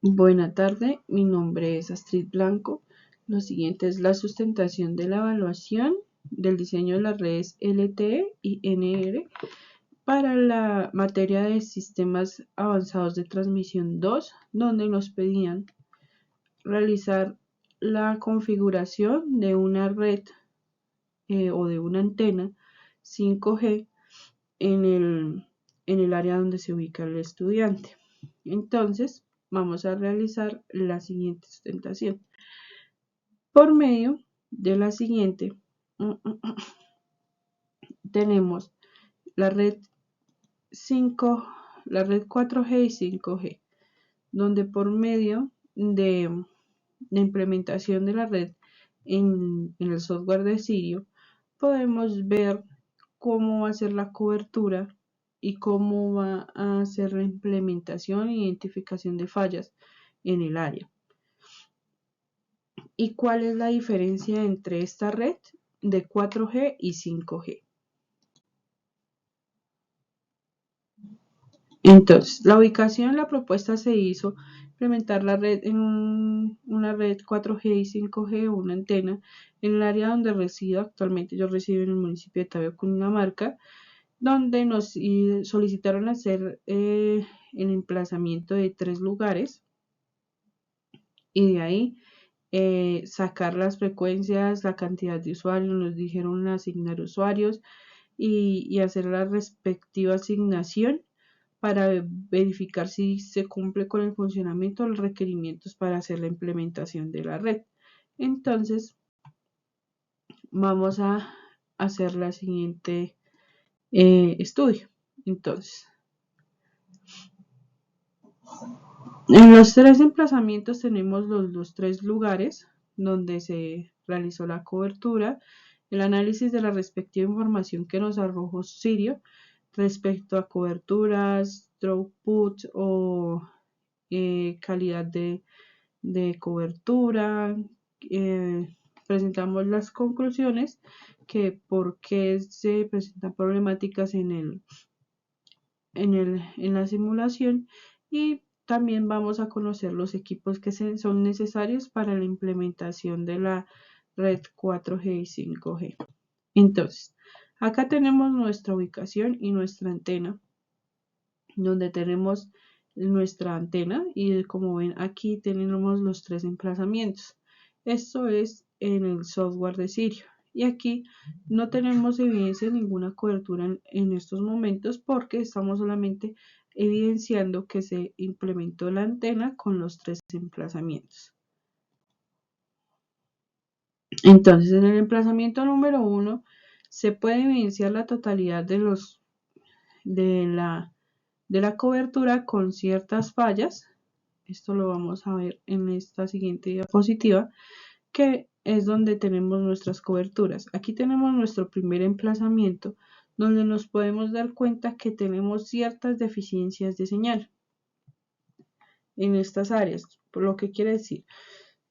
Buena tarde, mi nombre es Astrid Blanco. Lo siguiente es la sustentación de la evaluación del diseño de las redes LTE y NR para la materia de sistemas avanzados de transmisión 2, donde nos pedían realizar la configuración de una red o de una antena 5G en el área donde se ubica el estudiante. Entonces, vamos a realizar la siguiente sustentación. Por medio de la siguiente, tenemos la red 4G y 5G, donde por medio de la implementación de la red en el software de Sirio, podemos ver cómo va a ser la cobertura y cómo va a ser la implementación e identificación de fallas en el área. ¿Y cuál es la diferencia entre esta red de 4G y 5G? Entonces, la ubicación, la propuesta se hizo implementar la red en una red 4G y 5G o una antena en el área donde resido actualmente. Yo resido en el municipio de Tabio, Cundinamarca, donde nos solicitaron hacer el emplazamiento de 3 lugares y de ahí sacar las frecuencias, la cantidad de usuarios, nos dijeron asignar usuarios y hacer la respectiva asignación para verificar si se cumple con el funcionamiento de los requerimientos para hacer la implementación de la red. Entonces, vamos a hacer la siguiente estudio. Entonces, en los 3 emplazamientos tenemos los 3 lugares donde se realizó la cobertura, el análisis de la respectiva información que nos arrojó Sirio respecto a coberturas, throughput o calidad de cobertura. Presentamos las conclusiones, que por qué se presentan problemáticas en la simulación, y también vamos a conocer los equipos que son necesarios para la implementación de la red 4G y 5G. Entonces, acá tenemos nuestra ubicación y nuestra antena, donde tenemos nuestra antena y como ven aquí tenemos los 3 emplazamientos. Esto es en el software de Sirio. Y aquí no tenemos evidencia de ninguna cobertura en estos momentos porque estamos solamente evidenciando que se implementó la antena con los 3 emplazamientos. Entonces, en el emplazamiento número 1 se puede evidenciar la totalidad de la cobertura con ciertas fallas. Esto lo vamos a ver en esta siguiente diapositiva, que es donde tenemos nuestras coberturas. Aquí tenemos nuestro primer emplazamiento, donde nos podemos dar cuenta que tenemos ciertas deficiencias de señal en estas áreas, por lo que quiere decir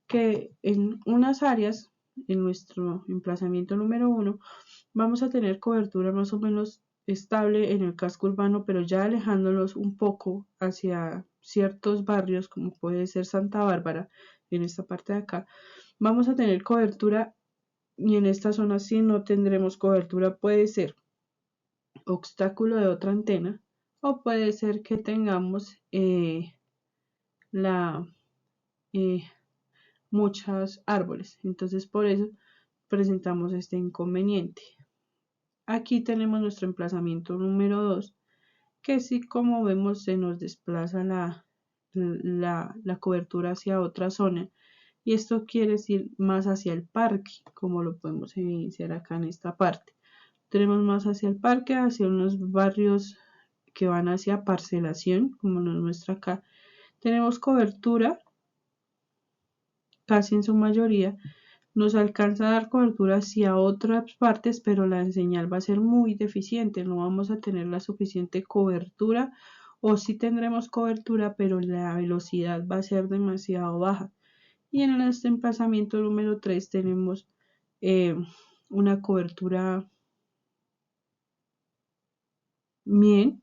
que en unas áreas, en nuestro emplazamiento número 1, vamos a tener cobertura más o menos estable en el casco urbano, pero ya alejándonos un poco hacia ciertos barrios, como puede ser Santa Bárbara, en esta parte de acá, vamos a tener cobertura, y en esta zona sí no tendremos cobertura. Puede ser obstáculo de otra antena o puede ser que tengamos muchos árboles, entonces por eso presentamos este inconveniente. Aquí tenemos nuestro emplazamiento número 2, que sí, como vemos, se nos desplaza la cobertura hacia otra zona, y esto quiere decir más hacia el parque, como lo podemos evidenciar acá en esta parte. Tenemos más hacia el parque, hacia unos barrios que van hacia parcelación, como nos muestra acá. Tenemos cobertura casi en su mayoría. Nos alcanza a dar cobertura hacia otras partes, pero la señal va a ser muy deficiente, no vamos a tener la suficiente cobertura, o sí tendremos cobertura, pero la velocidad va a ser demasiado baja. Y en este emplazamiento número 3 tenemos una cobertura bien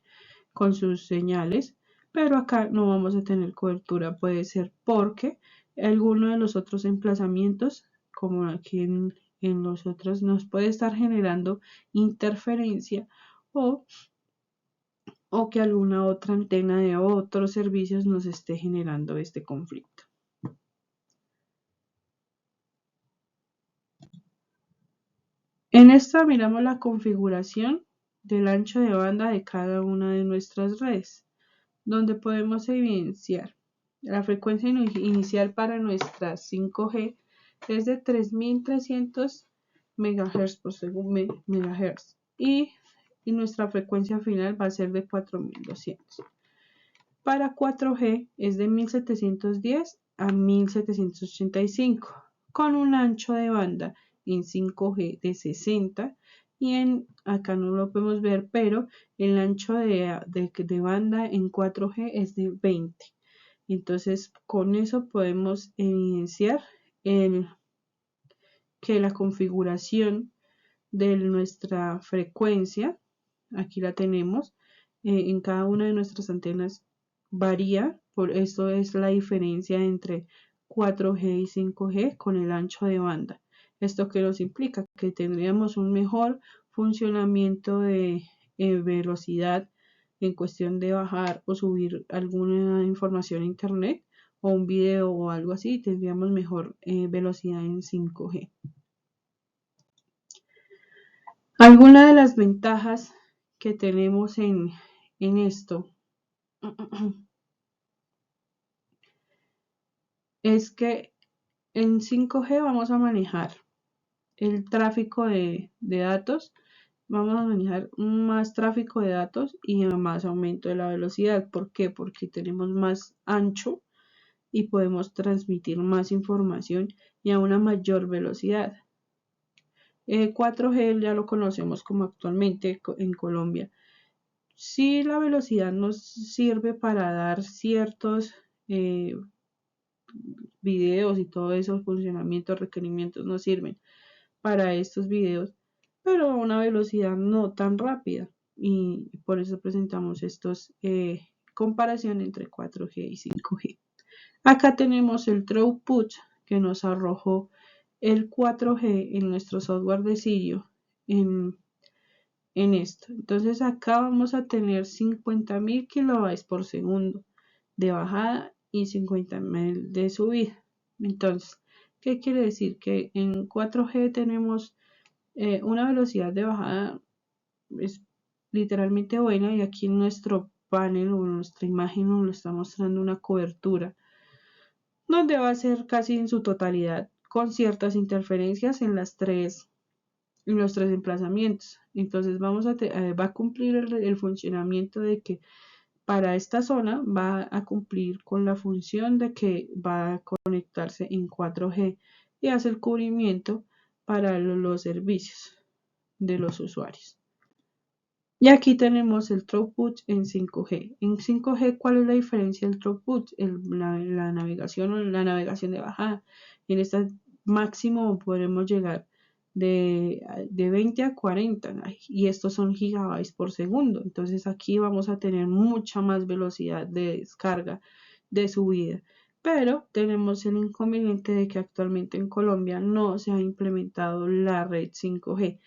con sus señales, pero acá no vamos a tener cobertura. Puede ser porque alguno de los otros emplazamientos, como aquí en los otros, nos puede estar generando interferencia o que alguna otra antena de otros servicios nos esté generando este conflicto. En esta miramos la configuración del ancho de banda de cada una de nuestras redes, donde podemos evidenciar la frecuencia inicial para nuestra 5G es de 3300 MHz por segundo y nuestra frecuencia final va a ser de 4200. Para 4G es de 1710 a 1785 con un ancho de banda en 5G de 60 y acá no lo podemos ver, pero el ancho de banda en 4G es de 20. Entonces con eso podemos evidenciar que la configuración de nuestra frecuencia, aquí la tenemos, en cada una de nuestras antenas varía, por eso es la diferencia entre 4G y 5G con el ancho de banda. ¿Esto qué nos implica? Que tendríamos un mejor funcionamiento de velocidad en cuestión de bajar o subir alguna información a internet o un video o algo así, tendríamos mejor velocidad en 5G. Algunas de las ventajas que tenemos en esto es que en 5G vamos a manejar el tráfico de datos, vamos a manejar más tráfico de datos y más aumento de la velocidad. ¿Por qué? Porque tenemos más ancho y podemos transmitir más información y a una mayor velocidad. 4G ya lo conocemos como actualmente en Colombia. Si la velocidad nos sirve para dar ciertos videos y todo eso, funcionamientos, requerimientos nos sirven para estos videos, pero a una velocidad no tan rápida. Y por eso presentamos estos comparación entre 4G y 5G. Acá tenemos el throughput que nos arrojó el 4G en nuestro software de Sirio en esto. Entonces acá vamos a tener 50.000 kilobytes por segundo de bajada y 50.000 de subida. Entonces, ¿qué quiere decir? Que en 4G tenemos una velocidad de bajada es literalmente buena y aquí en nuestro panel o nuestra imagen nos lo está mostrando una cobertura donde va a ser casi en su totalidad con ciertas interferencias en los tres emplazamientos. Entonces va a cumplir el funcionamiento de que para esta zona va a cumplir con la función de que va a conectarse en 4G y hace el cubrimiento para los servicios de los usuarios. Y aquí tenemos el throughput en 5G. En 5G, ¿cuál es la diferencia del throughput? La navegación o la navegación de bajada. En este máximo podremos llegar de 20 a 40 y estos son gigabytes por segundo. Entonces aquí vamos a tener mucha más velocidad de descarga, de subida. Pero tenemos el inconveniente de que actualmente en Colombia no se ha implementado la red 5G.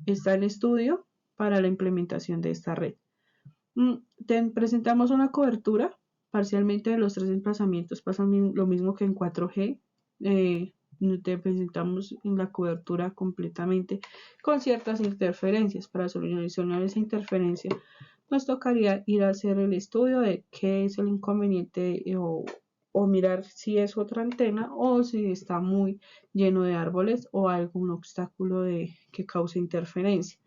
Está en estudio para la implementación de esta red. Presentamos una cobertura parcialmente de los tres emplazamientos, pasa lo mismo que en 4G. Te presentamos la cobertura completamente con ciertas interferencias. Para solucionar esa interferencia nos tocaría ir a hacer el estudio de qué es el inconveniente o mirar si es otra antena o si está muy lleno de árboles o algún obstáculo que cause interferencia.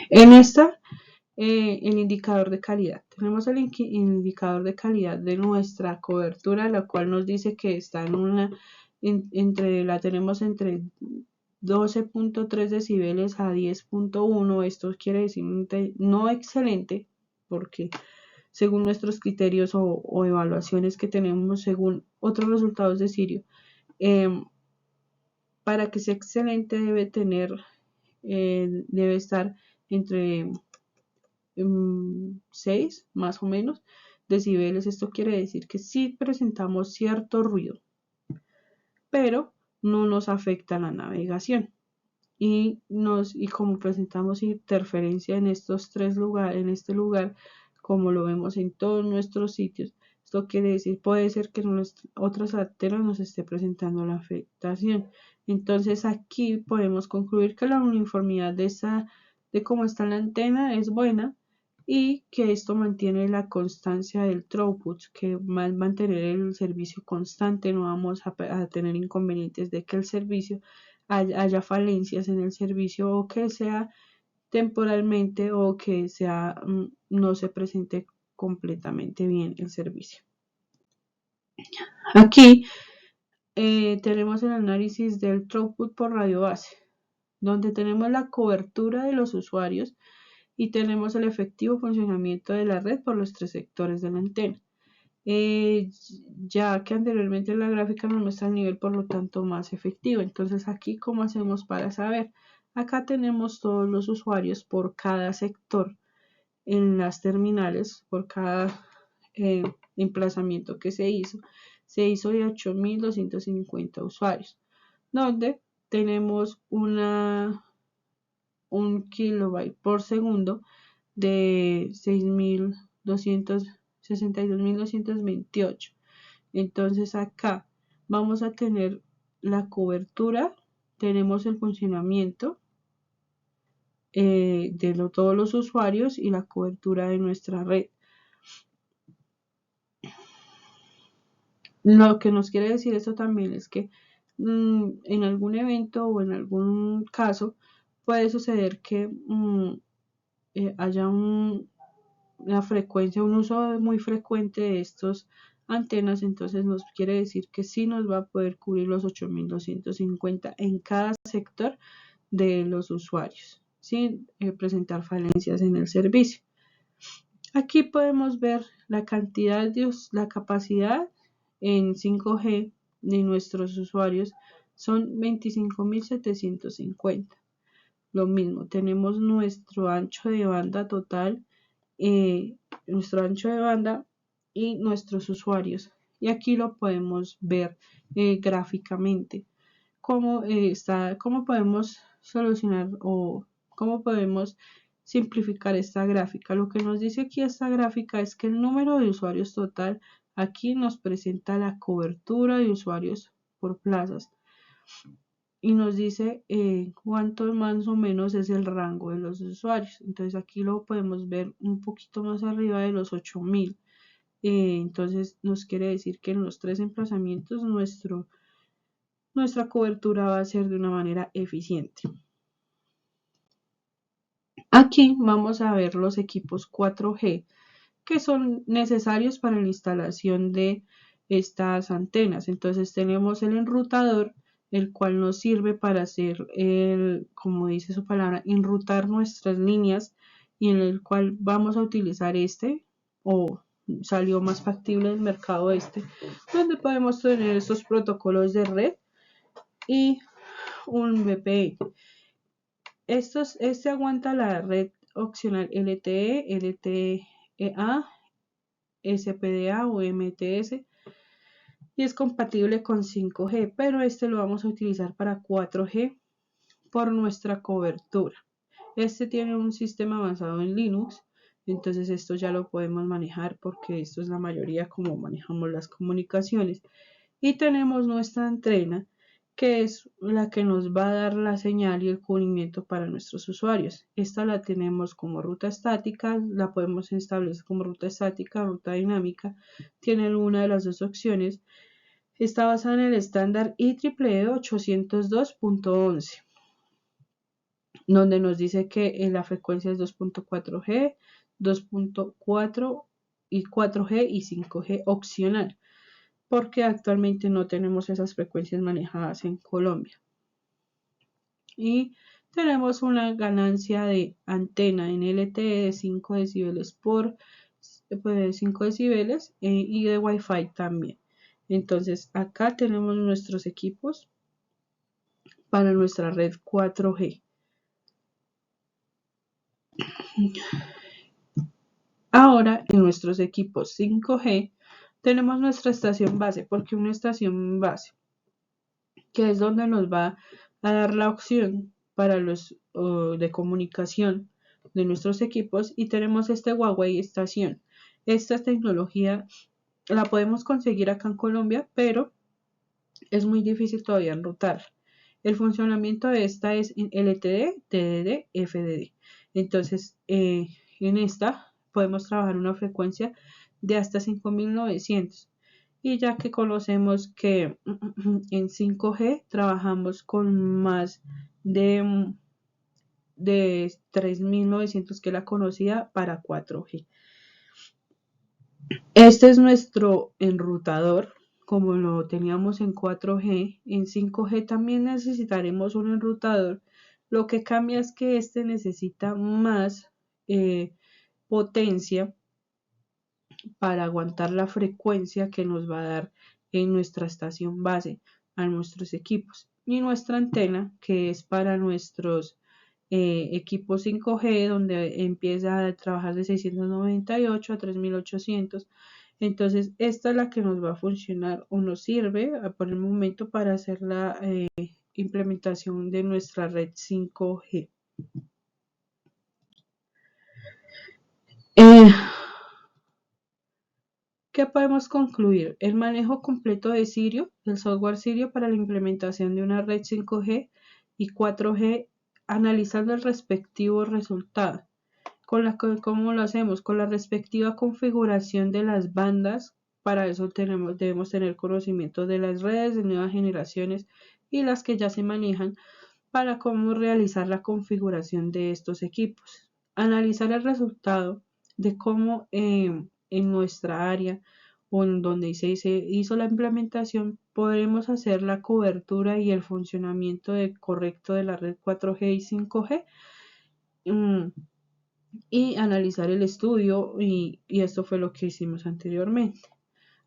En esta, el indicador de calidad. Tenemos el indicador de calidad de nuestra cobertura, la cual nos dice que está la tenemos entre 12.3 decibeles a 10.1. Esto quiere decir no excelente, porque según nuestros criterios o evaluaciones que tenemos según otros resultados de Sirio, para que sea excelente debe estar entre 6 más o menos decibeles. Esto quiere decir que sí presentamos cierto ruido, pero no nos afecta la navegación. Y como presentamos interferencia en estos tres lugares, en este lugar, como lo vemos en todos nuestros sitios, esto quiere decir, puede ser que en otras antenas nos esté presentando la afectación. Entonces aquí podemos concluir que la uniformidad de cómo está la antena es buena, y que esto mantiene la constancia del throughput, que va a mantener el servicio constante. No vamos a tener inconvenientes de que el servicio haya falencias en el servicio, o que sea temporalmente, o que no se presente completamente bien el servicio. Aquí tenemos el análisis del throughput por radio base, donde tenemos la cobertura de los usuarios y tenemos el efectivo funcionamiento de la red por los tres sectores de la antena. Ya que anteriormente la gráfica nos muestra el nivel, por lo tanto, más efectivo. Entonces aquí, ¿cómo hacemos para saber? Acá tenemos todos los usuarios por cada sector en las terminales, por cada emplazamiento que se hizo de 8.250 usuarios, donde tenemos un kilobyte por segundo de 62.228. Entonces acá vamos a tener la cobertura, tenemos el funcionamiento de todos los usuarios y la cobertura de nuestra red. Lo que nos quiere decir esto también es que en algún evento o en algún caso puede suceder que haya una frecuencia, un uso muy frecuente de estos antenas. Entonces nos quiere decir que sí nos va a poder cubrir los 8.250 en cada sector de los usuarios, sin presentar falencias en el servicio. Aquí podemos ver la cantidad la capacidad en 5G de nuestros usuarios son 25.750. Lo mismo, tenemos nuestro ancho de banda total, nuestro ancho de banda y nuestros usuarios. Y aquí lo podemos ver gráficamente. ¿Cómo podemos solucionar o cómo podemos simplificar esta gráfica? Lo que nos dice aquí esta gráfica es que el número de usuarios total aquí nos presenta la cobertura de usuarios por plazas y nos dice cuánto más o menos es el rango de los usuarios. Entonces aquí lo podemos ver un poquito más arriba de los 8.000. Entonces nos quiere decir que en los tres emplazamientos nuestra cobertura va a ser de una manera eficiente. Aquí vamos a ver los equipos 4G que son necesarios para la instalación de estas antenas. Entonces tenemos el enrutador, el cual nos sirve para hacer, como dice su palabra, enrutar nuestras líneas, y en el cual vamos a utilizar o salió más factible del mercado donde podemos tener estos protocolos de red y un VPN. Este aguanta la red opcional LTE, LTE-A, SPDA o MTS, y es compatible con 5G, pero lo vamos a utilizar para 4G por nuestra cobertura. Tiene un sistema basado en Linux, entonces esto ya lo podemos manejar porque esto es la mayoría como manejamos las comunicaciones. Y tenemos nuestra antena, que es la que nos va a dar la señal y el cubrimiento para nuestros usuarios. Esta la tenemos como ruta estática, la podemos establecer como ruta estática, ruta dinámica, tiene una de las dos opciones. Está basada en el estándar IEEE 802.11, donde nos dice que la frecuencia es 2.4G, 2.4 y 4G y 5G opcional, porque actualmente no tenemos esas frecuencias manejadas en Colombia. Y tenemos una ganancia de antena en LTE de 5 decibeles por 5 decibeles y de Wi-Fi también. Entonces acá tenemos nuestros equipos para nuestra red 4G. Ahora en nuestros equipos 5G tenemos nuestra estación base. ¿Por qué una estación base? Que es donde nos va a dar la opción para los de comunicación de nuestros equipos, y tenemos este Huawei estación. Esta tecnología la podemos conseguir acá en Colombia, pero es muy difícil todavía enrutar. El funcionamiento de esta es en LTD, TDD, FDD. Entonces, en esta podemos trabajar una frecuencia de hasta 5900. Y ya que conocemos que en 5G trabajamos con más de 3900, que la conocida para 4G. Este es nuestro enrutador, como lo teníamos en 4G. En 5G también necesitaremos un enrutador. Lo que cambia es que este necesita más potencia para aguantar la frecuencia que nos va a dar en nuestra estación base a nuestros equipos. Y nuestra antena, que es para nuestros equipos 5G, donde empieza a trabajar de 698 a 3800. Entonces, esta es la que nos va a funcionar o nos sirve por el momento para hacer la implementación de nuestra red 5G. ¿Qué podemos concluir? El manejo completo de Sirio, el software Sirio para la implementación de una red 5G y 4G, analizando el respectivo resultado. ¿Cómo lo hacemos? Con la respectiva configuración de las bandas. Para eso debemos tener conocimiento de las redes de nuevas generaciones y las que ya se manejan, para cómo realizar la configuración de estos equipos. Analizar el resultado de cómo en nuestra área o en donde se hizo la implementación podremos hacer la cobertura y el funcionamiento correcto de la red 4G y 5G. Y analizar el estudio, y esto fue lo que hicimos anteriormente.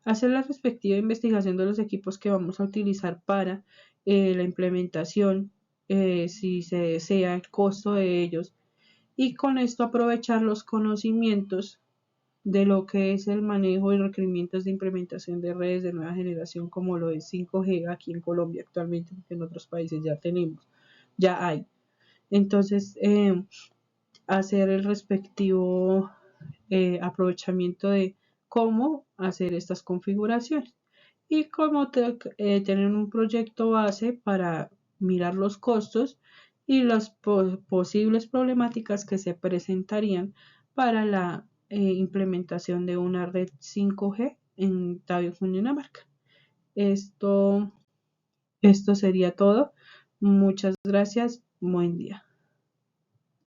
Hacer la respectiva investigación de los equipos que vamos a utilizar para la implementación, si se desea, el costo de ellos, y con esto aprovechar los conocimientos de lo que es el manejo y requerimientos de implementación de redes de nueva generación, como lo es 5G aquí en Colombia actualmente, porque en otros países ya hay. Entonces, hacer el respectivo aprovechamiento de cómo hacer estas configuraciones, y cómo tener un proyecto base para mirar los costos y las posibles problemáticas que se presentarían para la implementación de una red 5G en Tabio, Cundinamarca. Esto sería todo. Muchas gracias. Buen día.